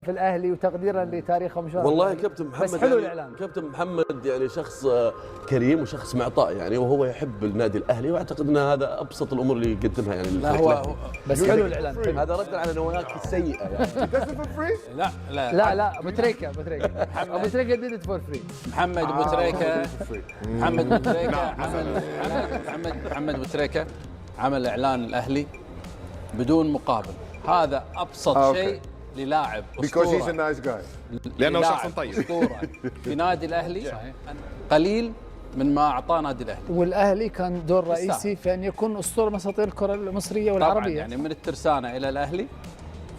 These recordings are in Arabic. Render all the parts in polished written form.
في الاهلي وتقديرا لتاريخه ومشواره. والله كابتن محمد بس حلو يعني الاعلان. كابتن محمد يعني شخص كريم وشخص معطاء يعني، وهو يحب النادي الاهلي، واعتقد ان هذا ابسط الامور اللي يقدمها يعني. لا هو بس حلو الاعلان. هذا ردا على نواياك السيئه يعني. لا لا لا ابو تريكه ابو تريكه ديد فور فري. محمد ابو تريكه محمد ابو تريكه عمل اعلان الاهلي بدون مقابل. هذا ابسط شيء للاعب اسطوره، لانه شخص طيب اسطوره في نادي الاهلي قليل من ما اعطاه نادي الاهلي. والاهلي كان دور رئيسي في ان يكون اسطوره من اساطير الكره المصريه والعربيه. يعني من الترسانه الى الاهلي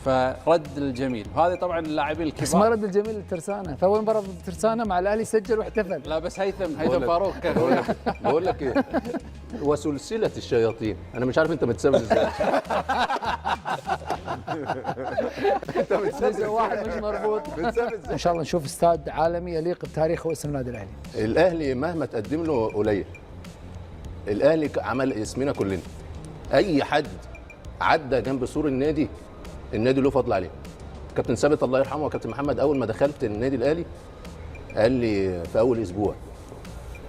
فرد الجميل، وهذا طبعا اللاعبين الكبار. بس ما رد الجميل للترسانه، فاول مره الترسانه مع الاهلي سجل واحتفل. لا بس هيثم فاروق بقول لك ايه، وسلسله الشياطين، انا مش عارف انت متسابق ازاي. انت متسابق واحد مش مربوط. ان شاء الله نشوف استاد عالمي يليق بتاريخ واسم النادي الاهلي. الاهلي مهما تقدم له قليل، الاهلي عمل اسمنا كلنا. اي حد عدى جنب سور النادي له فضل عليه. كابتن ثابت الله يرحمه وكابتن محمد اول ما دخلت النادي الاهلي قال لي في اول اسبوع،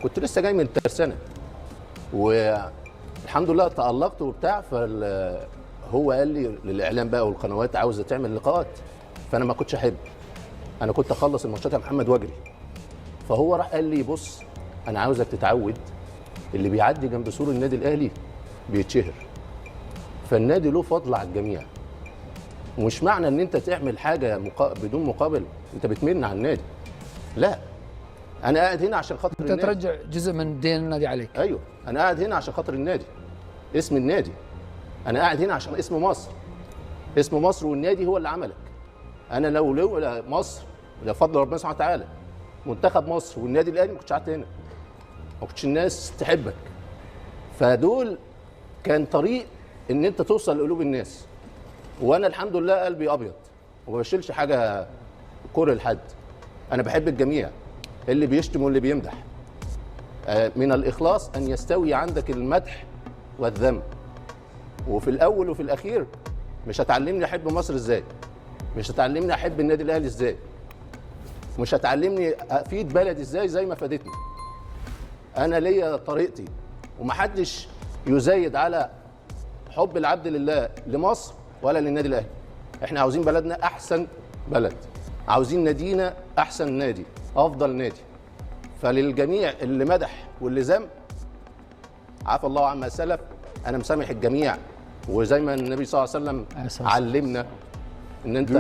كنت لسه جاي من الترسانه والحمد لله تألقت وبتاع، هو قال لي للاعلام بقى والقنوات عاوزه تعمل لقاءات، فانا ما كنتش احب، انا كنت اخلص الماتشات يا محمد واجري. فهو راح قال لي بص انا عاوزك تتعود، اللي بيعدي جنب سور النادي الاهلي بيتشهر، فالنادي له فضل على الجميع. ومش معنى ان انت تعمل حاجه بدون مقابل انت بتمن على النادي، لا، انا قاعد هنا عشان خاطر انت النادي. ترجع جزء من دين النادي عليك. ايوه، انا قاعد هنا عشان خاطر النادي، اسم النادي. انا قاعد هنا عشان اسم مصر، اسم مصر والنادي هو اللي عملك. انا لو مصر لفضل ربنا سبحانه وتعالى، منتخب مصر والنادي الاهلي ما كنتش قعدت هنا، ما كنتش الناس تحبك. فدول كان طريق ان انت توصل لقلوب الناس. وانا الحمد لله قلبي ابيض وما بشيلش حاجه كره لحد، انا بحب الجميع، اللي بيشتم واللي بيمدح. من الاخلاص ان يستوي عندك المدح والذم، وفي الاول وفي الاخير مش هتعلمني احب مصر ازاي، مش هتعلمني احب النادي الاهلي ازاي، مش هتعلمني افيد بلدي ازاي زي ما فادتني. انا ليا طريقتي، ومحدش يزايد على حب العبد لله لمصر ولا للنادي الاهلي. احنا عاوزين بلدنا احسن بلد، عاوزين نادينا احسن نادي، افضل نادي. فللجميع اللي مدح واللي ذم عفى الله عما سلف، انا مسامح الجميع. وزي ما النبي صلى الله عليه وسلم علمنا ان انت